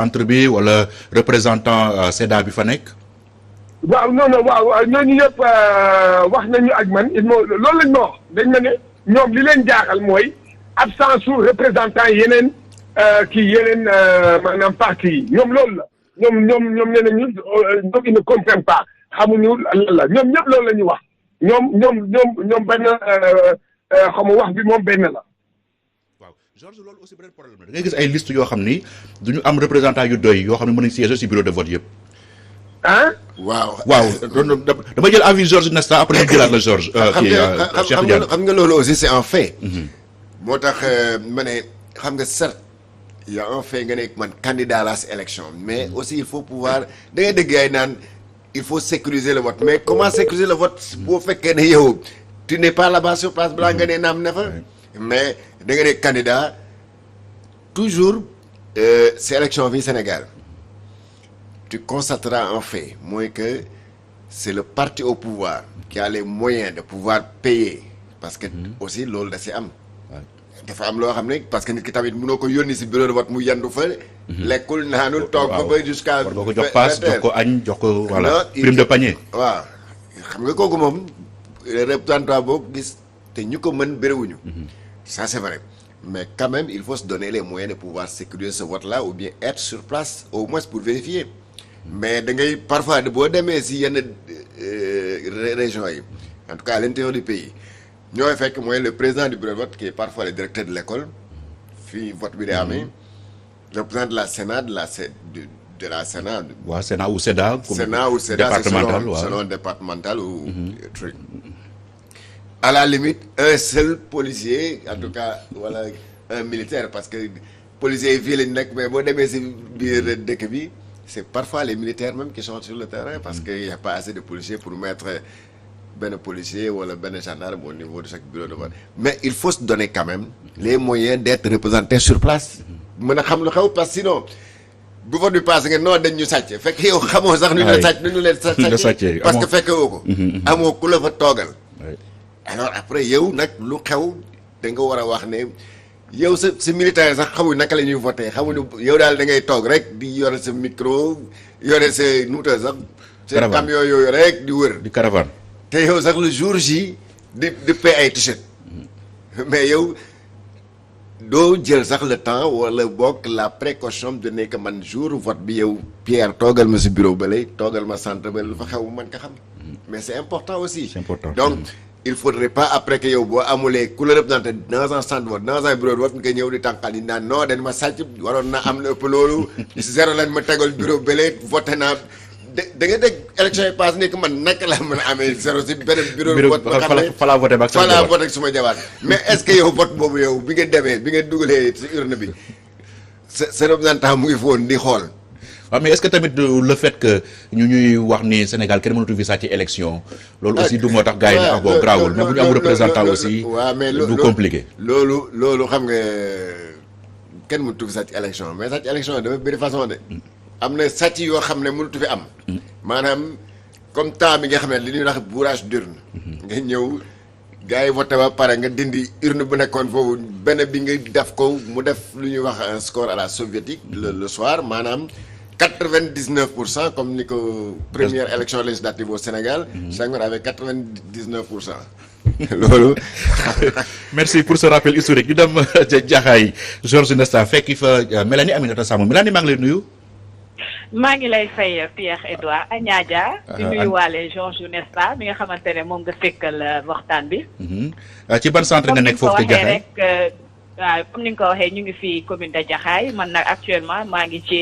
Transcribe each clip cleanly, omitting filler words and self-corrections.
entre bi wala représentant SEDA bi fa nekk. waaw non waaw ñooñu yëpp wax nañu ak man loolu lañ ma wax dañ ma ne ñoom li leen jaaxal mooy absence su représentant yeneen yeneen maanaam parti yi ñoom loolu la ñoom nee nañu ñoom ils ne comprennent pas xamuñu lan la ñoom ñëpp loolu la ñuy wax ñoom benn xam nga wax bi moom benn la. waaw Georges loolu aussi beneen problème la da ngay gis ay liste yoo xam ni du ñu am représentant yu doy yoo xam ne mën nañu siéger ci bureau de vote yëpp. waaw dama jël avis Georges Nesta après ñu jëlaat la Georges. xam nga loolu aussi c'est un fait. moo tax ma ne xam nga certes y a un fait nga ne man candidat la si élection mais aussi il faut pouvoir da ngay dégg ay naan il faut sécuriser le vote mais comment sécuriser le vote boo fekkee ne yow tu n'es pas là-bas sur place balaa nga ne naam ne fa mais da nga ne candidat toujours si élection fii Sénégal. Tu constateras un fait, moi que c'est le parti au pouvoir qui a les moyens de pouvoir payer parce que aussi loolu da si am. dafa am loo xam ne parce que nit ki tamit mënoo ko yónni si bureau de vote mu yandu fa. lekkul naanul toog ba jusqu'à. war nga ko jox paas jox ko añ jox ko voilà prime de panier. waaw xam nga kooku moom représentant boobu gis te ñu ko mën bëriwuñu. ça c'est vrai mais quand même il faut se donner les moyens de pouvoir sécuriser ce vote là ou bien être sur place au moins pour vérifier. mais da ngay parfois boo demee si yenn régions yi en tout cas à l'intérieur du pays ñooy fekk mooy le président du bureau de vote qui est parfois le directeur de l'école fii vote bi day amee le président de la Sénat de la Sénat. waaw Sénat ou SEDA. Sénat ou SEDA départemental c'est selon départemental ou truc. à la limite un seul policier en tout cas wala un militaire parce que policiers yi fii lañ nekk mais boo demee si biir dëkk bi. c'est parfois les militaires même qui sont sur le terrain parce qu'il n'y a pas assez de policiers pour mettre benn policier wala benn gendarme au niveau de chaque bureau de vote mais il faut se donner quand même les moyens d'être représenté sur place mën a xam lu xew parce que sinon bu vote bi passé nga non dañ ñu sàcc fekk yow xamoo sax nu ñu leen sàcc parce que fekk woo ko amoo ku la fa toogal alors après yow nag lu xew da nga war a wax ne yow sa militaire sax xamuñ naka la ñuy voté xamuñu yow daal da ngay toog rek di yore sa micro yore sa nuuta sax. sa camion yooyu rek di wër. di caravane. te yow sax le jour J di paie ay t-shirt mais yow doo jël sax le temps wala bokk la précaution de ne que man jour vote bi yow Pierre toogal ma si bureau ba lay toogal ma centre ba lu fa xew man ka xam mais c'est important aussi. C'est important. Donc. il faudrait pas après que yow boo amulee ku la représenté dans un centre de vote dans un bureau de vote nga ñëw di tànqal yi naan non dañ ma sàcc waroon na am la ëpp loolu si zéro lañ ma tegal bureau bële voté naa da nga dégg élection yi passe nekk man naka la mën a amee zéro si beneen bureau de vote ba xam ne fa laa voté ak suma jabaat mais est-ce que yow vote boobu yow bi nga demee bi nga dugalee si urne bi sa représentant mu ngi foon di xool. waaw mais est-ce que tamit le fait que ñuy wax ni Sénégal kenn mënatu fi sàcc élection loolu aussi du moo tax gars yi ne ah bon grawul mais bu ñu am représentant aussi waaw mais du compliqué loolu xam nga kenn mënatu fi sàcc élection mais sàcc élection dafa bëri façon de am na sàcc yoo xam ne mënatu fi am maanaam comme temps bi nga xam ne li ñuy wax bourrage d'urne nga ñëw gars yi voté ba pare nga dindi urne bu nekkoon foofu benn bi nga def ko mu def lu ñuy wax un score à la soviétique le soir maanaam 99% comme ni ko première élection législative au Sénégal. Senghor avait 99%. loolu. merci pour ce rappel historique ñu dem Jaxaay Georges Nesta fekk fa Mélanie Aminata Samb Mélanie maa ngi lay nuyu. maa ngi lay fay Pierre-Edouard Agnadia. di nuyuwaale Georges Nesta mi nga xamante ne moom nga fekkal waxtaan bi. ci ban centre nga nekk foofu te Jaxaay waaw comme ni nga ko waxee ñu ngi fii commune de Jaxaay man nag actuellement maa ngi ci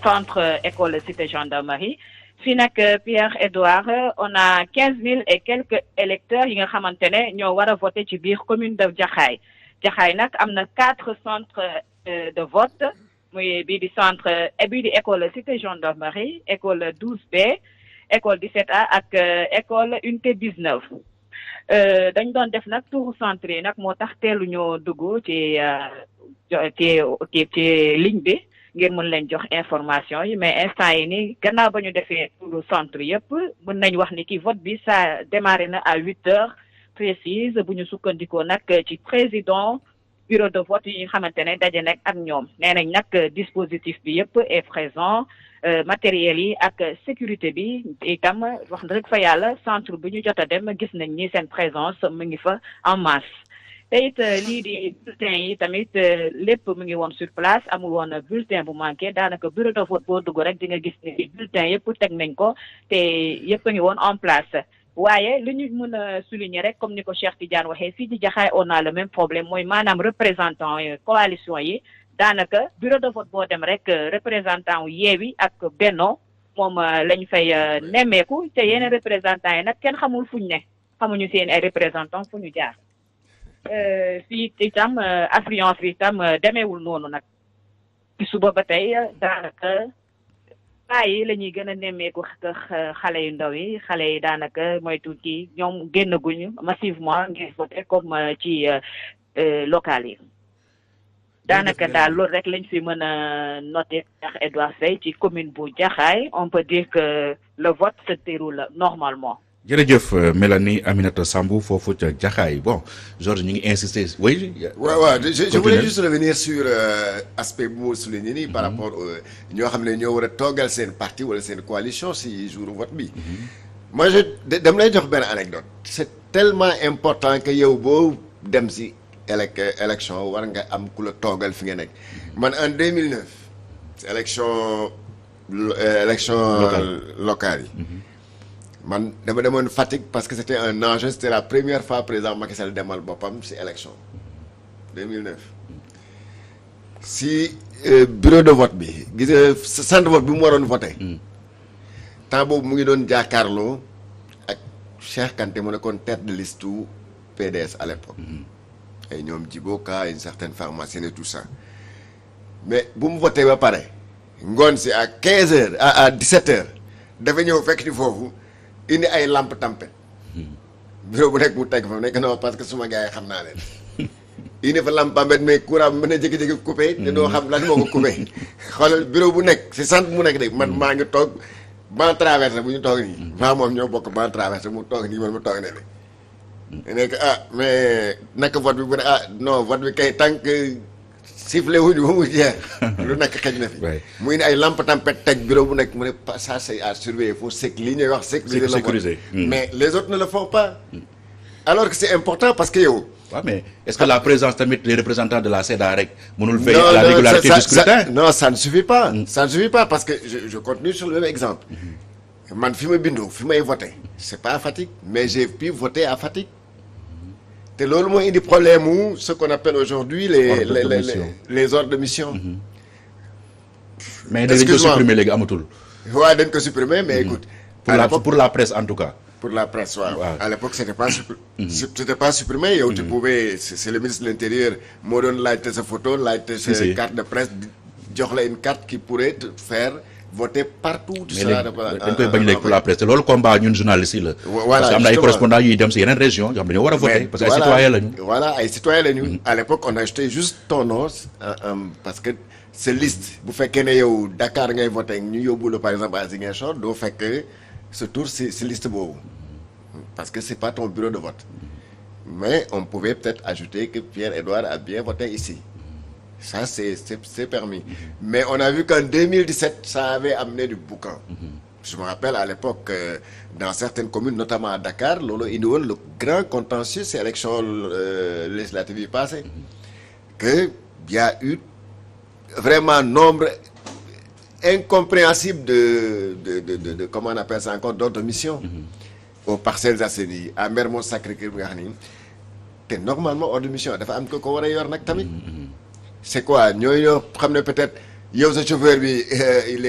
centre école cité gendarmerie fii nag Pierre-Edouard on a 15 000 et quelques électeurs yi nga xamante ne ñoo war a voter ci biir commune de Jaxaay Jaxaay nag am na 4 centres de vote muy bii di centre bii di école cité gendarmerie école 12B école 17A ak école unité 19. dañ doon def nag tour centre yi nag moo tax teelu ñoo dugg ci ligne bi ngir mën leen jox information yi mais instant yi ni gannaaw ba ñu defee tour centre yëpp mën nañ wax ni ki vote bi ça démarré na à 8 heures précises bu ñu sukkandikoo nag ci président bureau de vote yi nga xamante ne daje nekk ak ñoom nee nañ nag dispositif bi yëpp est présent matériel yi ak sécurité bi itam wax dëgg fa yàlla centre bi ñu jot a dem gis nañ ni seen présence mu ngi fa en masse. te it lii di bulletin yi tamit lépp mu ngi woon sur place amul woon bulletin bu manqué daanaka bureau de vote boo dugg rek di nga gis ni bulletin yëpp teg nañ ko te yëpp a ngi woon en place. waaye li ñu mën a souligner rek comme ni ko Cheikh Tidiane waxee fii ci Jaxaay on a le même problème mooy maanaam représentant coalition yi daanaka bureau de vote boo dem rek représentant wu Yewwi ak Benno moom lañ fay nemmeeku te yeneen représentant yi nag kenn xamul fuñ ne xamuñu seen ay représentant fu ñu jaar fii itam affluence bi itam demeewul noonu nag ci suba ba tey daanaka yi la ñuy gën a nemmeeku xale yu ndaw yi xale yi daanaka mooy tuuti ñoom génnaguñu massivement ngir voter comme ci local yi daanaka daal loolu rek lañ fi mën a noter Cheikh Edouard Faye ci commune bu Jaxaay on peut dire que le vote se déroule normalement. jërëjëf Mélanie Aminata Sambou foofu ca Jaxaay bon Georges ñu ngi insister oui. waaw je voulais juste revenir sur aspect bu ma souligné nii par rapport ñoo xam ne ñoo war a toogal seen parti wala seen coalition si jour vote bi. moi dama lay jox benn anecdote c'est tellement important que yow boo dem si élection war nga am ku la toogal fi nga nekk man en 2009 élection locale yi. man dama demoon Fatick parce que c'était un enjeu c'était la première fois président Macky Sall demal boppam ci élection 2009 si bureau de vote bi gis nga centre de vote bi mu waroon voté temps boobu mu ngi doon jàkkaarloo ak Cheikh Kanté mu nekkoon tête de liste u PDS à l'époque ay ñoom Djibo Ka une certaine pharmacienne et tout ça mais bu mu voté ba pare ngoon si à 15 heures à 17 heures dafa ñëw fekk ni foofu indi ay lampe tempête bureau bu nekk mu teg fa nekk non parce que suma gars yi xam naa leen indi fa lampe tempête mais courant bi mën a jékki-jékki coupé te doo xam lan moo ko coupé xoolal bureau bu nekk si centre mu nekk de man maa ngi toog ban traversé bu ñu toog nii maa moom ñoo bokk ban traversé mu toog nii man mu toog ne de nekk mais naka vote bi bu ne non vote bi kay tant que sifflé wuñu ba mu jeex lu nekk xëj na fi mu indi ay lampe tempête teg bureau bu nekk mu ne ça c'est à surveiller il faut li ñuy wax sécuriser mais les autres ne le font pas alors que c'est important parce que yow waaw mais est-ce que la présence tamit les représentants de la CEDA rek mënul veiller à la régularité du scrutin non ça ne suffit pas ça ne suffit pas parce que je continue sur le même exemple man fi ma bindoo fi may voter c'est pas à Fatick mais j'ai pu voter à Fatick te loolu moo indi problème wu ce qu'on appelle aujourd'hui les ordres de mission. mais dañ ko supprimer léegi amatul. waaw dañ ko supprimer mais écoute. pour la presse en tout cas. pour la presse waaw. à l'époque c'était pas supprimé yow tu pouvais c'est le ministre de l'Intérieur moo doon laajte sa photo laajte sa carte de presse jox la une carte qui pourrait te faire voter partout. dañ koy bañ léegi pour la presse te loolu combat ñun journalistes yi la. parce que am na ay correspondants yuy dem si yeneen région yoo xam dañoo war a voter parce que ay citoyens lañu. voilà ay citoyens lañu. à l'époque on a ajouté juste ton nom parce que sa liste bu fekkee ne yow Dakar ngay voter ñu yóbbu la par exemple à Ziguinchor doo fekk sa tour si liste boobu parce que c'est pas ton bureau de vote mais on pouvait peut-être ajouter que Pierre-Edouard a bien voté ici. Ça, c'est permis. Mais on a vu qu'en 2017, ça avait amené du boucan. Je me rappelle à l'époque, dans certaines communes, notamment à Dakar, le grand contentieux, c'est l'élection législative passée, qu'il y a eu vraiment nombre incompréhensible de comment on appelle ça encore, d'autres missions aux Parcelles Assainies, à Mermoz Sacré-Cœur, normalement, hors de mission, dafa am ko war a yor nag tamit. C'est quoi ñoo xam ne peut-être yow sa chauffeur bi il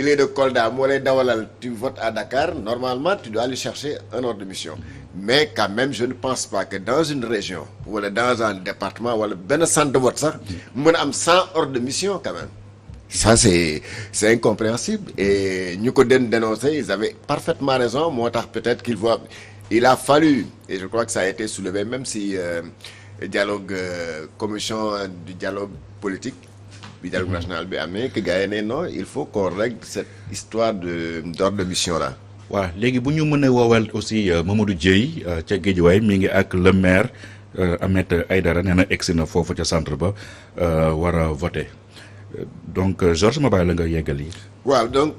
est de Kolda moo lay dawalal tu votes à Dakar normalement tu dois aller chercher un ordre de mission mais quand même je ne pense pas que dans une région wala dans un département wala benn centre de vote sax mën a am 100 ordres de mission quand même ça c'est incompréhensible et ñu ko dénoncer ils avaient parfaitement raison moo tax peut-être il a fallu et je crois que ça a été soulevé même si dialogue commission du dialogue politique du dialogue national bi amee que gars yi ne non il faut qu'on règle cette histoire d'ordre de mission là. waaw léegi bu ñu mën a woowal aussi Mamadou Dieye ca Guédiawaye mi ngi ak le maire Ahmed Aïdara nee na egsi na foofu ca centre ba war a voter donc Georges ma bàyyi la nga yeggal yi. waaw donc